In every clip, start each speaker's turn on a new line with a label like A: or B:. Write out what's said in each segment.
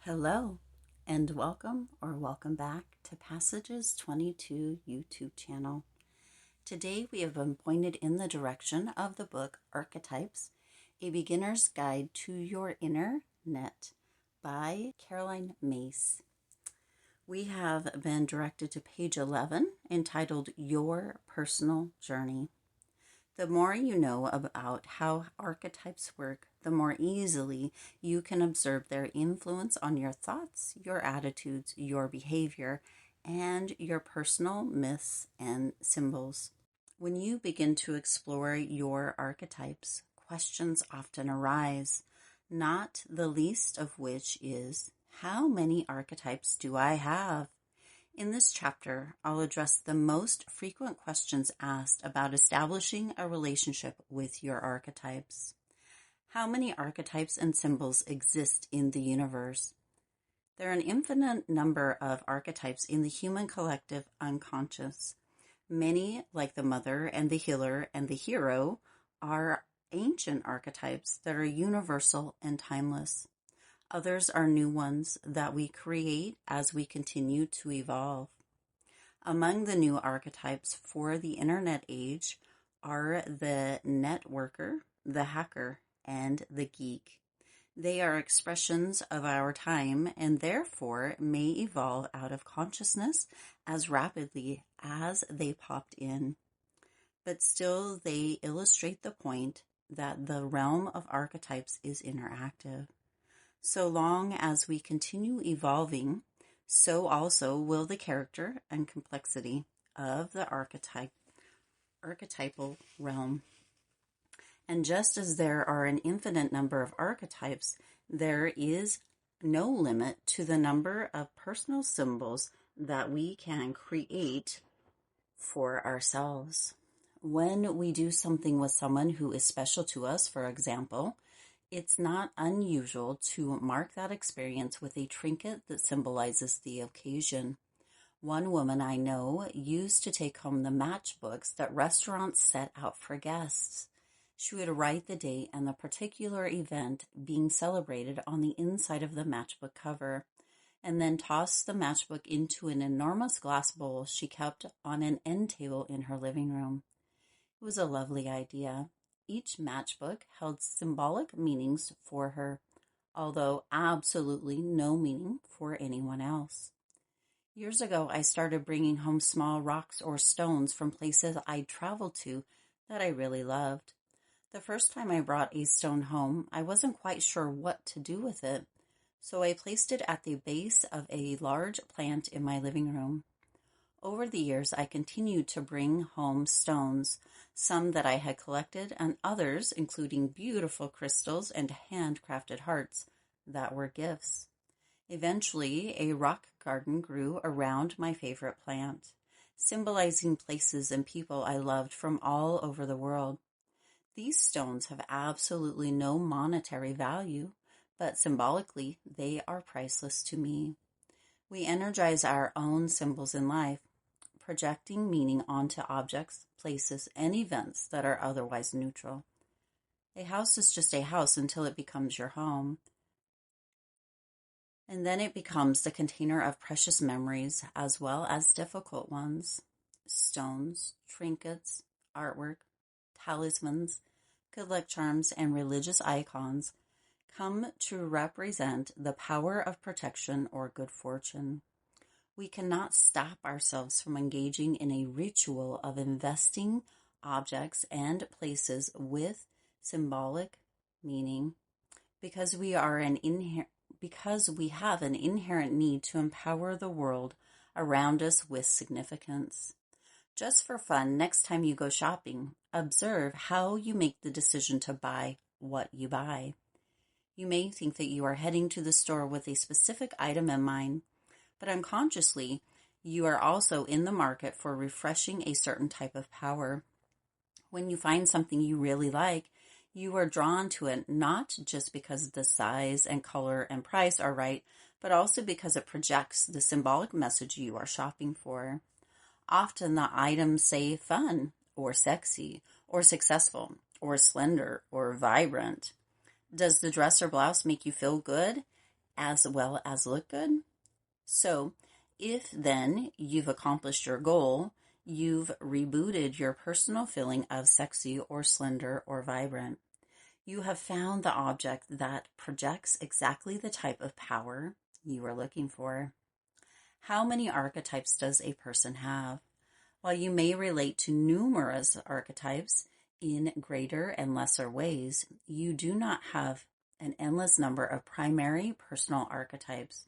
A: Hello, and welcome back to Passages 22 YouTube channel. Today we have been pointed in the direction of the book Archetypes, A Beginner's Guide to Your Inner Net by Caroline Myss. We have been directed to page 11, entitled Your Personal Journey. The more you know about how archetypes work, the more easily you can observe their influence on your thoughts, your attitudes, your behavior, and your personal myths and symbols. When you begin to explore your archetypes, questions often arise, not the least of which is, how many archetypes do I have? In this chapter, I'll address the most frequent questions asked about establishing a relationship with your archetypes. How many archetypes and symbols exist in the universe? There are an infinite number of archetypes in the human collective unconscious. Many, like the mother and the healer and the hero, are ancient archetypes that are universal and timeless. Others are new ones that we create as we continue to evolve. Among the new archetypes for the internet age are the networker, the hacker, and the geek. They are expressions of our time and therefore may evolve out of consciousness as rapidly as they popped in. But still, they illustrate the point that the realm of archetypes is interactive. So long as we continue evolving, so also will the character and complexity of the archetypal realm. And just as there are an infinite number of archetypes, there is no limit to the number of personal symbols that we can create for ourselves. When we do something with someone who is special to us, for example, it's not unusual to mark that experience with a trinket that symbolizes the occasion. One woman I know used to take home the matchbooks that restaurants set out for guests. She would write the date and the particular event being celebrated on the inside of the matchbook cover, and then toss the matchbook into an enormous glass bowl she kept on an end table in her living room. It was a lovely idea. Each matchbook held symbolic meanings for her, although absolutely no meaning for anyone else. Years ago, I started bringing home small rocks or stones from places I'd traveled to that I really loved. The first time I brought a stone home, I wasn't quite sure what to do with it, so I placed it at the base of a large plant in my living room. Over the years, I continued to bring home stones, some that I had collected and others, including beautiful crystals and handcrafted hearts, that were gifts. Eventually, a rock garden grew around my favorite plant, symbolizing places and people I loved from all over the world. These stones have absolutely no monetary value, but symbolically, they are priceless to me. We energize our own symbols in life, projecting meaning onto objects, places, and events that are otherwise neutral. A house is just a house until it becomes your home. And then it becomes the container of precious memories as well as difficult ones. Stones, trinkets, artwork, talismans, good luck charms, and religious icons come to represent the power of protection or good fortune. We cannot stop ourselves from engaging in a ritual of investing objects and places with symbolic meaning because we have an inherent need to empower the world around us with significance. Just for fun, next time you go shopping, observe how you make the decision to buy what you buy. You may think that you are heading to the store with a specific item in mind, but unconsciously, you are also in the market for refreshing a certain type of power. When you find something you really like, you are drawn to it not just because the size and color and price are right, but also because it projects the symbolic message you are shopping for. Often the items say fun, or sexy, or successful, or slender, or vibrant. Does the dress or blouse make you feel good? as well as look good. So, if then you've accomplished your goal, you've rebooted your personal feeling of sexy or slender or vibrant. You have found the object that projects exactly the type of power you are looking for. How many archetypes does a person have? While you may relate to numerous archetypes in greater and lesser ways, you do not have an endless number of primary personal archetypes.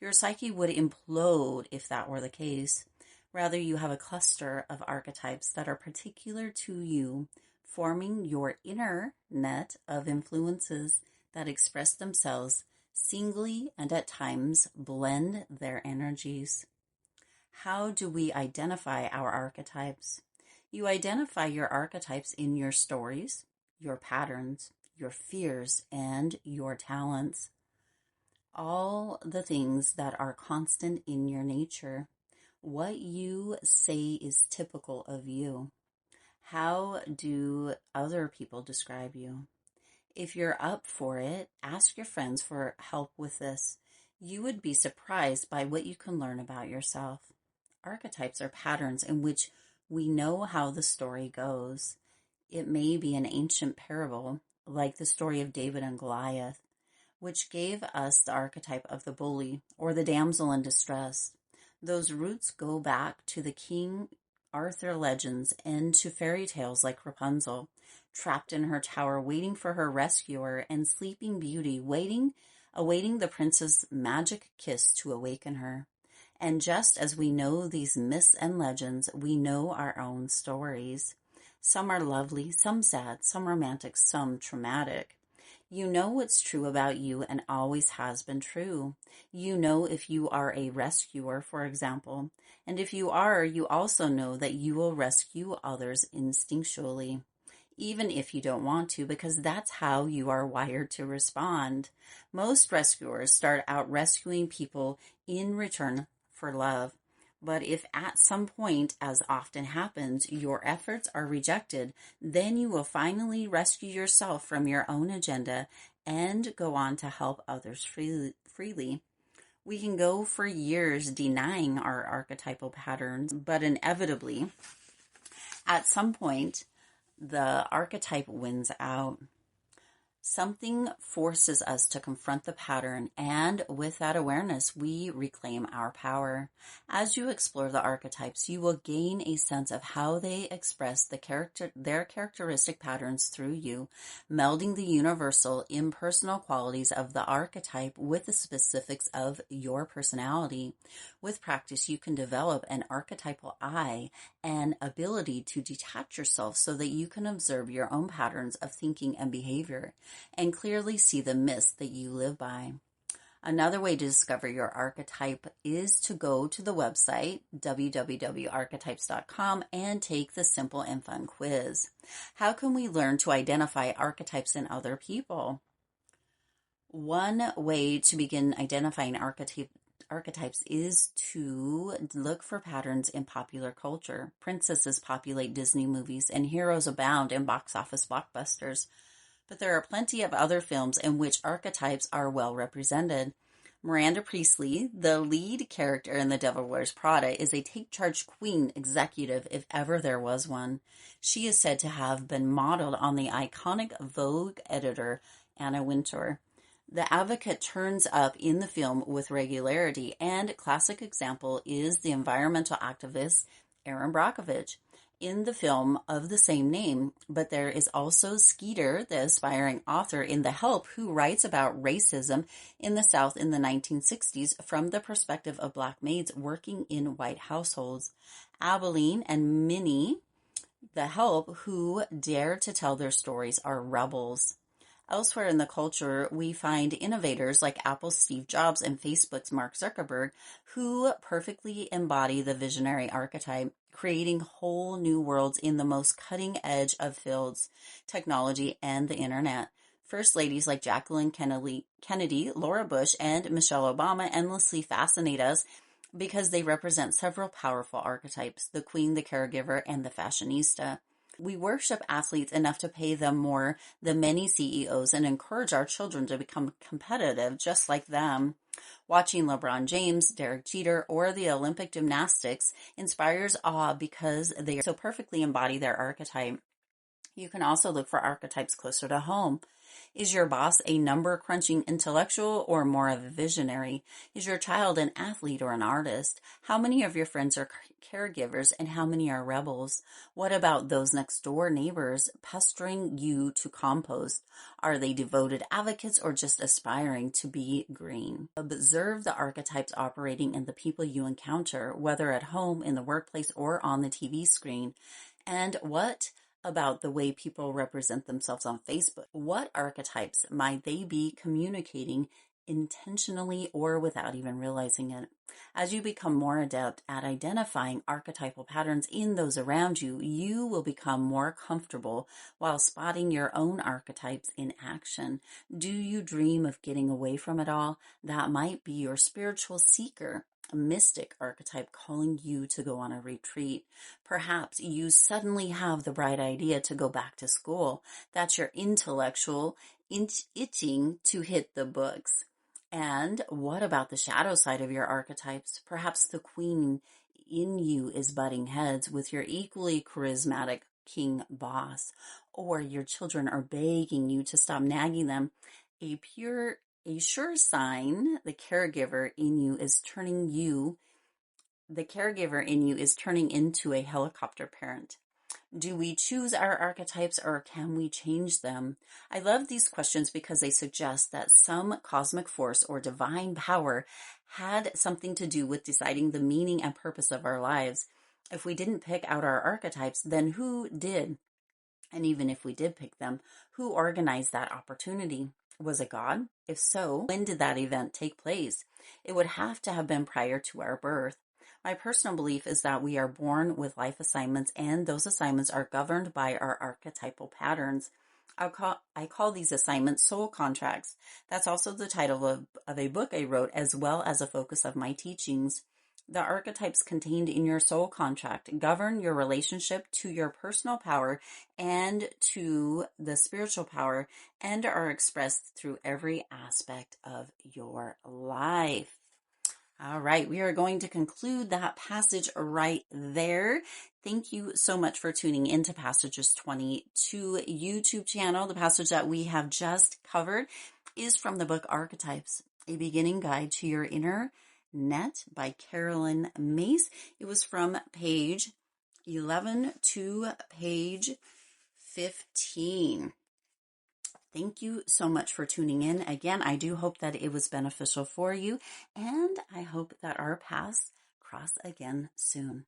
A: Your psyche would implode if that were the case. Rather, you have a cluster of archetypes that are particular to you, forming your inner net of influences that express themselves singly and at times blend their energies. How do we identify our archetypes? You identify your archetypes in your stories, your patterns, your fears, and your talents. All the things that are constant in your nature. What you say is typical of you. How do other people describe you? If you're up for it, ask your friends for help with this. You would be surprised by what you can learn about yourself. Archetypes are patterns in which we know how the story goes. It may be an ancient parable, like the story of David and Goliath, which gave us the archetype of the bully or the damsel in distress. Those roots go back to the King Arthur legends and to fairy tales like Rapunzel, trapped in her tower waiting for her rescuer, and Sleeping Beauty awaiting the prince's magic kiss to awaken her. And just as we know these myths and legends, we know our own stories. Some are lovely, some sad, some romantic, some traumatic. You know what's true about you and always has been true. You know if you are a rescuer, for example. And if you are, you also know that you will rescue others instinctually, even if you don't want to, because that's how you are wired to respond. Most rescuers start out rescuing people in return for love. But if at some point, as often happens, your efforts are rejected, then you will finally rescue yourself from your own agenda and go on to help others freely. We can go for years denying our archetypal patterns, but inevitably, at some point, the archetype wins out. Something forces us to confront the pattern, and with that awareness, we reclaim our power. As you explore the archetypes, you will gain a sense of how they express their characteristic patterns through you, melding the universal, impersonal qualities of the archetype with the specifics of your personality. With practice, you can develop an archetypal eye, an ability to detach yourself so that you can observe your own patterns of thinking and behavior, and clearly see the myths that you live by. Another way to discover your archetype is to go to the website www.archetypes.com and take the simple and fun quiz. How can we learn to identify archetypes in other people? One way to begin identifying archetypes is to look for patterns in popular culture. Princesses populate Disney movies and heroes abound in box office blockbusters. But there are plenty of other films in which archetypes are well represented. Miranda Priestly, the lead character in The Devil Wears Prada, is a take-charge queen executive if ever there was one. She is said to have been modeled on the iconic Vogue editor Anna Wintour. The advocate turns up in the film with regularity, and a classic example is the environmental activist Erin Brockovich in the film of the same name. But there is also Skeeter, the aspiring author in The Help, who writes about racism in the South in the 1960s from the perspective of Black maids working in white households. Abilene and Minnie, The Help, who dare to tell their stories, are rebels. Elsewhere in the culture, we find innovators like Apple's Steve Jobs and Facebook's Mark Zuckerberg, who perfectly embody the visionary archetype, creating whole new worlds in the most cutting edge of fields, technology, and the internet. First ladies like Jacqueline Kennedy, Laura Bush, and Michelle Obama endlessly fascinate us because they represent several powerful archetypes: the queen, the caregiver, and the fashionista. We worship athletes enough to pay them more than many CEOs and encourage our children to become competitive just like them. Watching LeBron James, Derek Jeter, or the Olympic gymnastics inspires awe because they so perfectly embody their archetype. You can also look for archetypes closer to home. Is your boss a number-crunching intellectual or more of a visionary? Is your child an athlete or an artist? How many of your friends are caregivers and how many are rebels? What about those next-door neighbors pestering you to compost? Are they devoted advocates or just aspiring to be green? Observe the archetypes operating in the people you encounter, whether at home, in the workplace, or on the TV screen. And what about the way people represent themselves on Facebook? What archetypes might they be communicating intentionally or without even realizing it? As you become more adept at identifying archetypal patterns in those around you, you will become more comfortable while spotting your own archetypes in action. Do you dream of getting away from it all? That might be your spiritual seeker, a mystic archetype calling you to go on a retreat. Perhaps you suddenly have the bright idea to go back to school. That's your intellectual itching to hit the books. And what about the shadow side of your archetypes? Perhaps the queen in you is butting heads with your equally charismatic king boss, or your children are begging you to stop nagging them. A sure sign the caregiver in you is turning into a helicopter parent. Do we choose our archetypes or can we change them? I love these questions because they suggest that some cosmic force or divine power had something to do with deciding the meaning and purpose of our lives. If we didn't pick out our archetypes, then who did? And even if we did pick them, who organized that opportunity? Was it God? If so, when did that event take place? It would have to have been prior to our birth. My personal belief is that we are born with life assignments, and those assignments are governed by our archetypal patterns. I call these assignments soul contracts. That's also the title of a book I wrote, as well as a focus of my teachings. The archetypes contained in your soul contract govern your relationship to your personal power and to the spiritual power, and are expressed through every aspect of your life. All right, we are going to conclude that passage right there. Thank you so much for tuning into Passages 22 YouTube channel. The passage that we have just covered is from the book Archetypes, A Beginning Guide to Your Inner Net by Caroline Myss. It was from page 11 to page 15. Thank you so much for tuning in. Again, I do hope that it was beneficial for you, and I hope that our paths cross again soon.